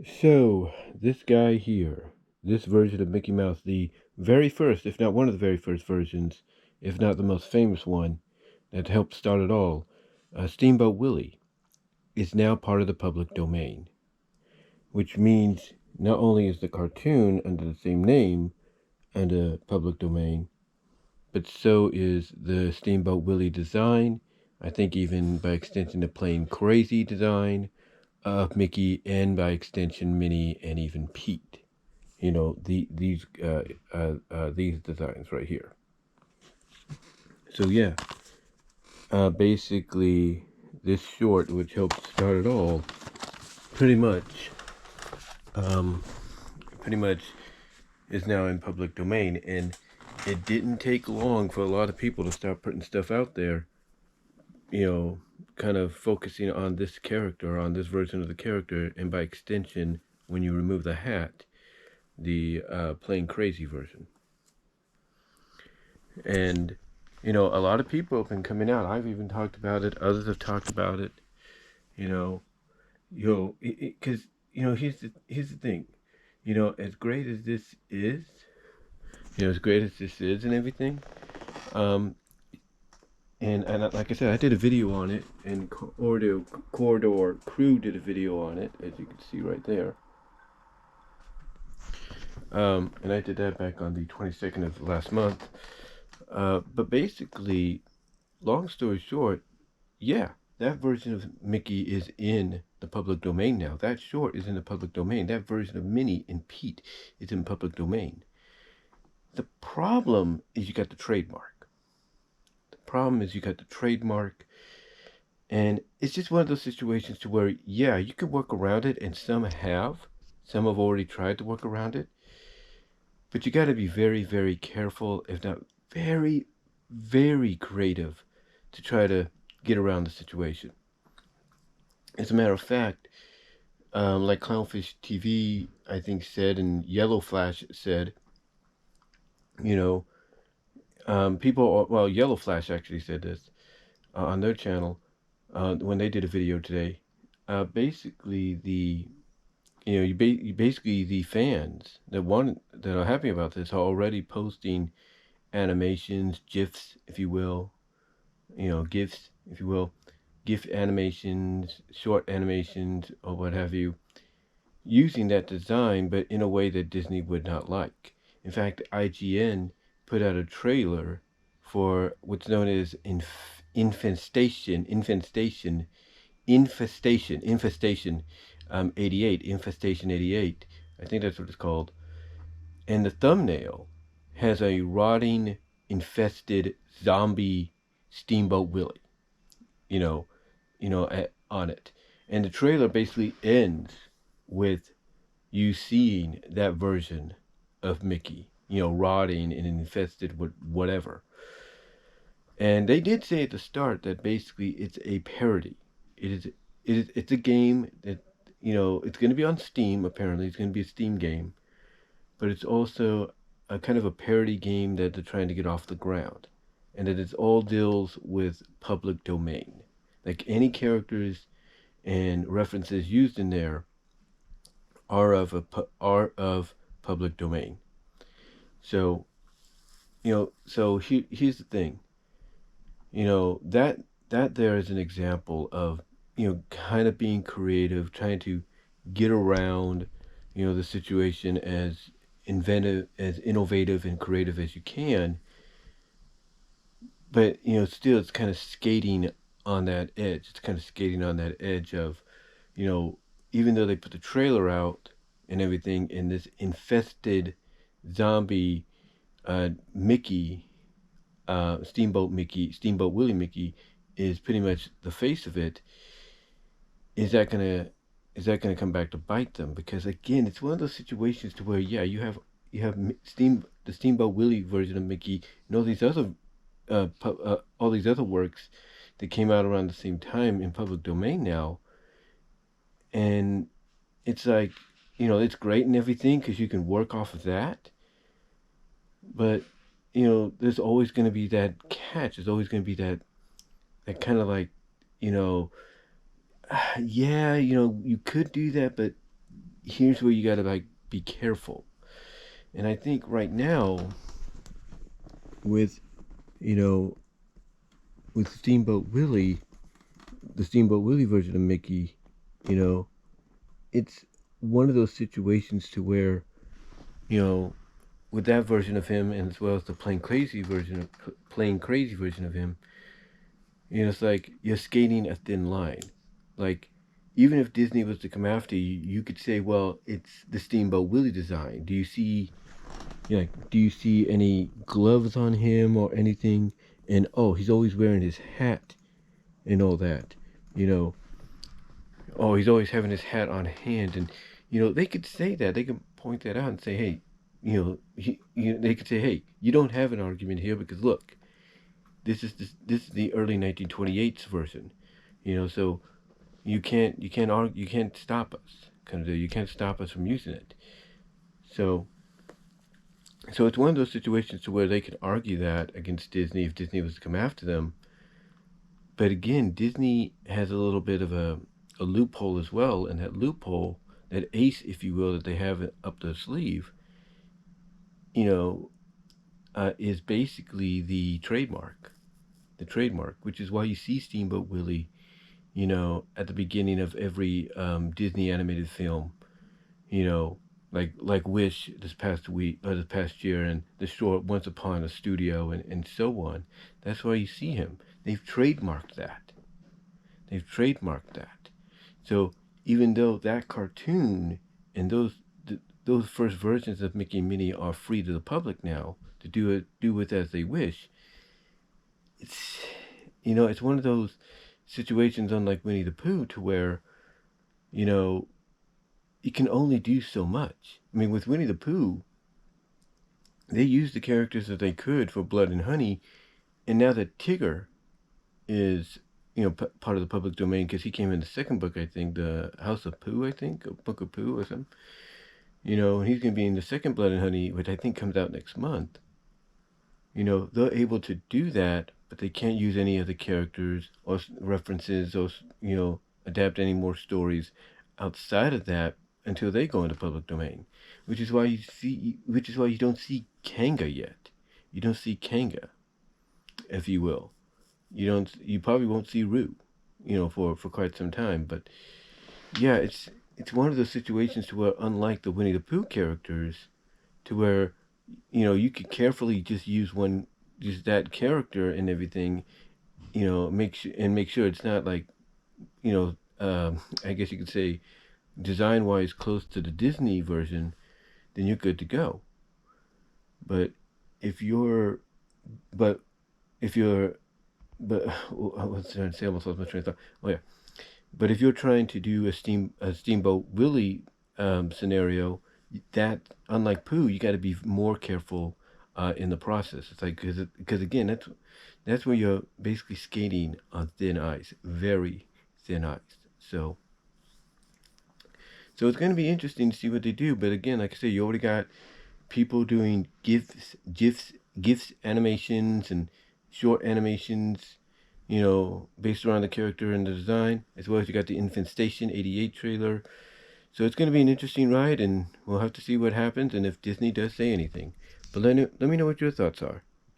So, this guy here, this version of Mickey Mouse, the very first, if not one of the very first versions, if not the most famous one, that helped start it all, Steamboat Willie, is now part of the public domain, which means not only is the cartoon under the same name under public domain, but so is the Steamboat Willie design, I think even by extension the plain crazy design of Mickey, and by extension Minnie and even Pete. You know, these designs right here. So yeah, basically this short, which helped start it all, pretty much um, pretty much is now in public domain, and it didn't take long for a lot of people to start putting stuff out there, you know, kind of focusing on this character, on this version of the character, and by extension, when you remove the hat, the plain crazy version. And you know, a lot of people have been coming out. I've even talked about it. Others have talked about it. You know, because here's the thing. You know, as great as this is, as great as this is and everything, um, and like I said, I did a video on it, and Corridor Crew did a video on it, as you can see right there. And I did that back on the 22nd of last month. But basically, long story short, yeah, that version of Mickey is in the public domain now. That short is in the public domain. That version of Minnie and Pete is in public domain. The problem is you got the trademark. The problem is you got the trademark, and it's just one of those situations to where, yeah, you can work around it, and some have. Some have already tried to work around it. But you got to be very, very careful, if not very, very creative, to try to get around the situation. As a matter of fact, like Clownfish TV, I think, said, and Yellow Flash said, you know, Yellow Flash actually said this on their channel when they did a video today. Basically, basically the fans that are happy about this are already posting animations, GIFs, if you will, GIFs, if you will, GIF animations, short animations, or what have you, using that design, but in a way that Disney would not like. In fact, IGN put out a trailer for what's known as Infestation 88. I think that's what it's called. And the thumbnail has a rotting, infested zombie Steamboat Willie, you know, on it. And the trailer basically ends with you seeing that version of Mickey, rotting and infested with whatever. And they did say at the start that basically it's a parody. It's a game that, it's going to be on Steam, apparently. It's going to be a Steam game. But it's also a kind of a parody game that they're trying to get off the ground. And that it all deals with public domain. Like any characters and references used in there are of public domain. So, here's the thing. That there is an example of, kind of being creative, trying to get around, the situation as inventive, as innovative and creative as you can. But, still it's kind of skating on that edge. It's kind of skating on that edge of, even though they put the trailer out and everything, in this infested zombie Mickey, Steamboat Willie Mickey is pretty much the face of it. Is that gonna come back to bite them? Because again, it's one of those situations to where, yeah, you have the Steamboat Willie version of Mickey, and all these other works that came out around the same time in public domain now, and it's like, it's great and everything because you can work off of that, but there's always going to be that catch. There's always going to be that kind of like, yeah, you could do that, but here's where you gotta like be careful. And I think right now with you know with Steamboat Willie, the Steamboat Willie version of Mickey, you know, it's one of those situations to where you know with that version of him, and as well as the plain crazy version of him, it's like you're skating a thin line. Like, even if Disney was to come after you, you could say, well, it's the Steamboat Willie design. Do you see any gloves on him or anything? And oh, he's always wearing his hat and all that. You know, oh, he's always having his hat on hand, and they could say that. They could point that out and say, hey, they could say, hey, you don't have an argument here because look, this is the early 1928s version. So you can't stop us. You can't stop us from using it. So it's one of those situations to where they could argue that against Disney if Disney was to come after them. But again, Disney has a little bit of a loophole as well, and that loophole, that ace, if you will, that they have up their sleeve, is basically the trademark. The trademark, which is why you see Steamboat Willie, at the beginning of every Disney animated film, like Wish this past week or this past year, and the short Once Upon a Studio, and so on. That's why you see him. They've trademarked that. So even though that cartoon and those first versions of Mickey and Minnie are free to the public now to do with as they wish, it's one of those situations, unlike Winnie the Pooh, to where you can only do so much. I mean, with Winnie the Pooh, they used the characters that they could for Blood and Honey, and now that Tigger is part of the public domain because he came in the second book, I think, the House of Pooh, I think, or Book of Pooh or something. And he's going to be in the second Blood and Honey, which I think comes out next month. They're able to do that, but they can't use any of the characters or references or adapt any more stories outside of that until they go into public domain, which is why you don't see Kanga yet. You don't see Kanga, if you will. You probably won't see Roo, for quite some time. But yeah, it's one of those situations to where, unlike the Winnie the Pooh characters, to where you could carefully just use that character and everything, make sure it's not like, I guess you could say, design-wise close to the Disney version, then you're good to go. But if you're, but I was trying to say, almost lost my train of thought. Oh yeah, but if you're trying to do a Steamboat Willie scenario, that, unlike Pooh, you got to be more careful in the process. It's like because again, that's where you're basically skating on thin ice, very thin ice. So it's going to be interesting to see what they do. But again, like I said, you already got people doing GIFs, animations, and short animations, based around the character and the design, as well as you got the Infestation 88 trailer. So it's going to be an interesting ride, and we'll have to see what happens and if Disney does say anything. But let me know what your thoughts are.